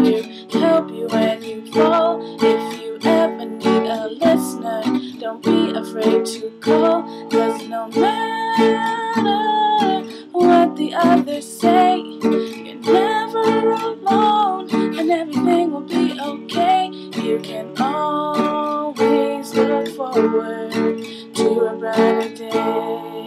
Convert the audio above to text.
you, help you when you fall. If you ever need a listener, don't be afraid to call. 'Cause no matter what the others say, you're never alone, and everything will be okay. You can always look forward to a brighter day.